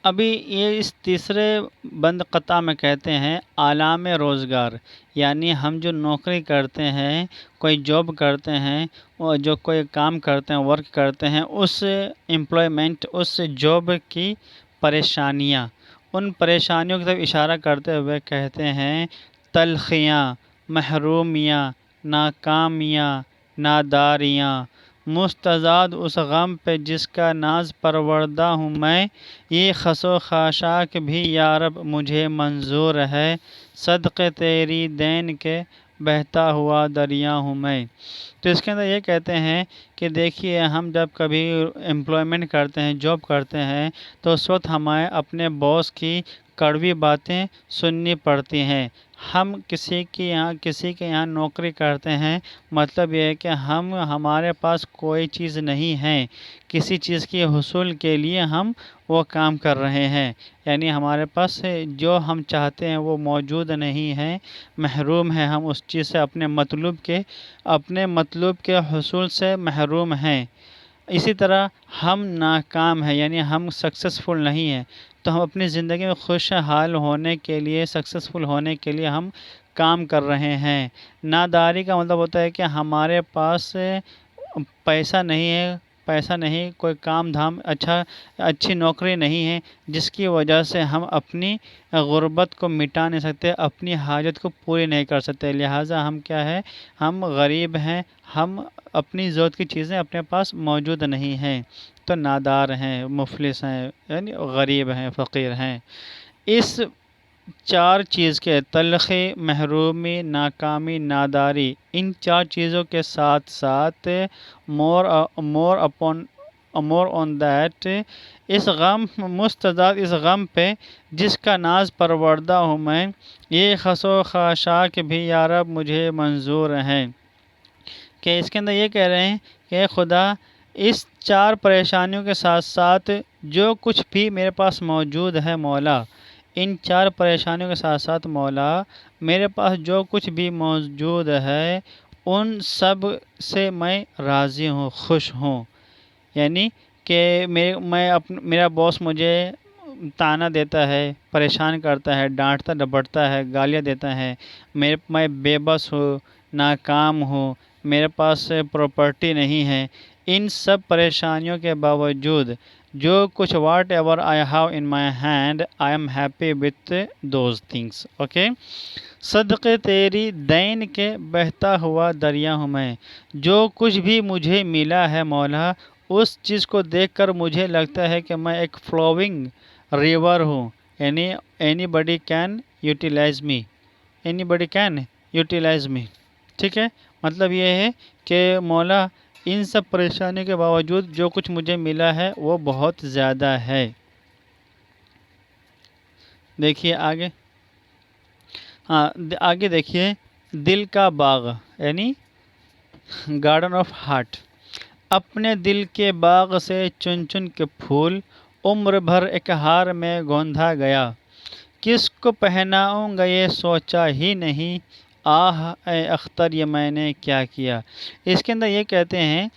ابھی یہ اس تیسرے بند قطع میں کہتے ہیں عالم روزگار، یعنی ہم جو نوکری کرتے ہیں، کوئی جاب کرتے ہیں، اور جو کوئی کام کرتے ہیں، ورک کرتے ہیں، اس امپلائمنٹ، اس جاب کی پریشانیاں، ان پریشانیوں کی طرف اشارہ کرتے ہوئے کہتے ہیں تلخیاں، محرومیاں، ناکامیاں، ناداریاں، مستزاد اس غم پہ جس کا ناز پروردہ ہوں میں، یہ خس و خاشاک بھی یا رب مجھے منظور ہے، صدقے تیری دین کے بہتا ہوا دریا ہوں میں۔ تو اس کے اندر یہ کہتے ہیں کہ دیکھیے، ہم جب کبھی امپلائمنٹ کرتے ہیں، جاب کرتے ہیں، تو اس وقت ہمیں اپنے باس کی کڑوی باتیں سننی پڑتی ہیں۔ ہم کسی کے یہاں نوکری کرتے ہیں، مطلب یہ ہے کہ ہمارے پاس کوئی چیز نہیں ہے، کسی چیز کے حصول کے لیے ہم وہ کام کر رہے ہیں، یعنی ہمارے پاس جو ہم چاہتے ہیں وہ موجود نہیں ہے، محروم ہیں ہم اس چیز سے، اپنے مطلوب کے حصول سے محروم ہیں۔ اسی طرح ہم ناکام ہیں، یعنی ہم سکسیسفل نہیں ہیں، تو ہم اپنی زندگی میں خوشحال ہونے کے لیے، سکسیسفل ہونے کے لیے ہم کام کر رہے ہیں۔ ناداری کا مطلب ہوتا ہے کہ ہمارے پاس پیسہ نہیں، کوئی کام دھام، اچھی نوکری نہیں ہے، جس کی وجہ سے ہم اپنی غربت کو مٹا نہیں سکتے، اپنی حاجت کو پوری نہیں کر سکتے، لہٰذا ہم کیا ہے، ہم غریب ہیں، ہم اپنی ضرورت کی چیزیں اپنے پاس موجود نہیں ہیں، تو نادار ہیں، مفلس ہیں، یعنی غریب ہیں، فقیر ہیں۔ اس چار چیز کے، تلخی، محرومی، ناکامی، ناداری، ان چار چیزوں کے ساتھ ساتھ مور آن دیٹ، اس غم، مستضاد اس غم پہ جس کا ناز پروردہ ہوں میں، یہ خس و خاشاک بھی یا رب مجھے منظور ہیں۔ کہ اس کے اندر یہ کہہ رہے ہیں کہ خدا، اس چار پریشانیوں کے ساتھ ساتھ جو کچھ بھی میرے پاس موجود ہے مولا، ان چار پریشانیوں کے ساتھ ساتھ مولا، میرے پاس جو کچھ بھی موجود ہے ان سب سے میں راضی ہوں، خوش ہوں، یعنی کہ میرا باس مجھے طعنہ دیتا ہے، پریشان کرتا ہے، ڈانٹتا ڈپٹتا ہے، گالیاں دیتا ہے، میں بے بس ہوں، ناکام ہوں، میرے پاس پراپرٹی نہیں ہے، ان سب پریشانیوں کے باوجود جو کچھ what ever I have in my hand, I am happy with those things, okay. صدقے تیری دین کے بہتا ہوا دریا ہوں میں، جو کچھ بھی مجھے ملا ہے مولا، اس چیز کو دیکھ کر مجھے لگتا ہے کہ میں ایک فلوئنگ ریور ہوں، یعنی اینی بڈی کین یوٹیلائز می، ٹھیک ہے۔ مطلب یہ ہے کہ مولا، ان سب پریشانیوں کے باوجود جو کچھ مجھے ملا ہے وہ بہت زیادہ ہے۔ دیکھیے آگے، آگے دیکھیے، دل کا باغ، یعنی گارڈن آف ہارٹ، اپنے دل کے باغ سے چن چن کے پھول، عمر بھر ایک ہار میں گوندھا گیا، کس کو پہناؤں گا یہ سوچا ہی نہیں، آہ اے اختر یہ میں نے کیا کیا۔ اس کے اندر یہ کہتے ہیں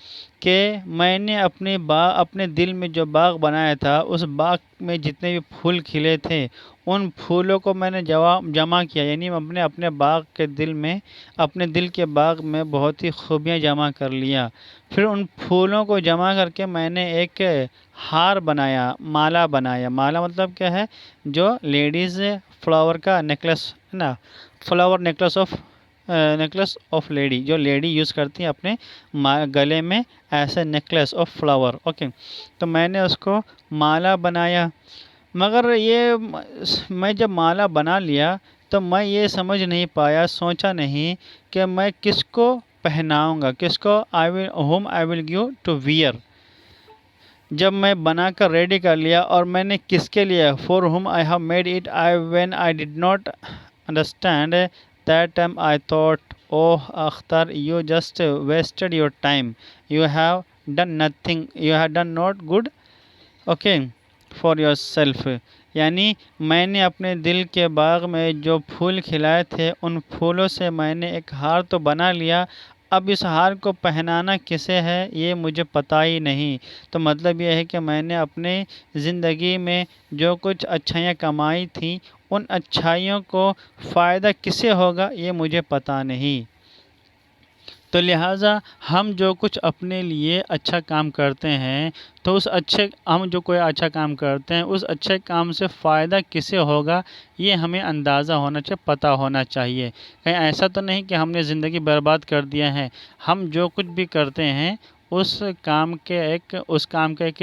کہ میں نے اپنے دل میں جو باغ بنایا تھا، اس باغ میں جتنے بھی پھول کھلے تھے، ان پھولوں کو میں نے جمع کیا، یعنی اپنے دل کے باغ میں بہت ہی خوبیاں جمع کر لیا، پھر ان پھولوں کو جمع کر کے میں نے ایک ہار بنایا، مالا بنایا۔ مالا مطلب کیا ہے؟ جو لیڈیز فلاور کا نیکلس ہے نا، فلاور نیکلس آف لیڈی، جو لیڈی یوز کرتی ہیں اپنے گلے میں ایسے نیکلس آف فلاور، اوکے۔ تو میں نے اس کو مالا بنایا، مگر میں جب مالا بنا لیا تو میں یہ سمجھ نہیں پایا، سوچا نہیں کہ میں کس کو پہناؤں گا، کس کو whom I will give to wear۔ جب میں بنا کر ریڈی کر لیا اور میں نے کس کے لیے، for whom I have made it, when I did not understand that time I thought, oh Akhtar, you just wasted your time, you have done nothing, you have done not good, okay, for yourself۔ یعنی میں نے اپنے دل کے باغ میں جو پھول کھلائے تھے، ان پھولوں سے میں نے ایک ہار تو بنا لیا، اب اس ہار کو پہنانا کسے ہے یہ مجھے پتہ ہی نہیں۔ تو مطلب یہ ہے کہ میں نے اپنے زندگی میں جو کچھ اچھائیاں کمائی تھیں ان اچھائیوں کو فائدہ کسے ہوگا یہ مجھے پتہ نہیں۔ تو لہٰذا ہم جو کچھ اپنے لیے اچھا کام کرتے ہیں تو ہم جو کوئی اچھا کام کرتے ہیں اس اچھے کام سے فائدہ کسے ہوگا یہ ہمیں اندازہ ہونا چاہیے، پتہ ہونا چاہیے۔ کہیں ایسا تو نہیں کہ ہم نے زندگی برباد کر دیا ہے۔ ہم جو کچھ بھی کرتے ہیں اس کام کا ایک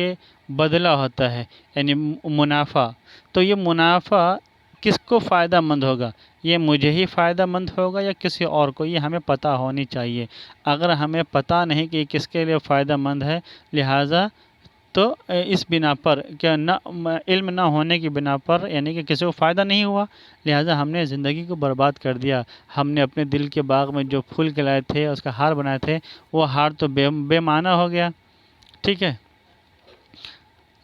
بدلہ ہوتا ہے، یعنی منافع۔ تو یہ منافع کس کو فائدہ مند ہوگا؟ یہ مجھے ہی فائدہ مند ہوگا یا کسی اور کو؟ یہ ہمیں پتہ ہونی چاہیے۔ اگر ہمیں پتہ نہیں کہ یہ کس کے لیے فائدہ مند ہے، لہٰذا تو اس بنا پر کیا علم نہ ہونے کی بنا پر، یعنی کہ کسی کو فائدہ نہیں ہوا، لہٰذا ہم نے زندگی کو برباد کر دیا۔ ہم نے اپنے دل کے باغ میں جو پھول کھلائے تھے، اس کا ہار بنائے تھے، وہ ہار تو بے معنی ہو گیا، ٹھیک ہے؟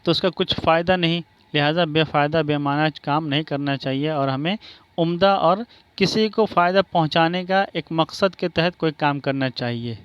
تو اس کا کچھ فائدہ نہیں، لہٰذا بے فائدہ بے معنی کام نہیں کرنا چاہیے، اور ہمیں عمدہ اور کسی کو فائدہ پہنچانے کا ایک مقصد کے تحت کوئی کام کرنا چاہیے۔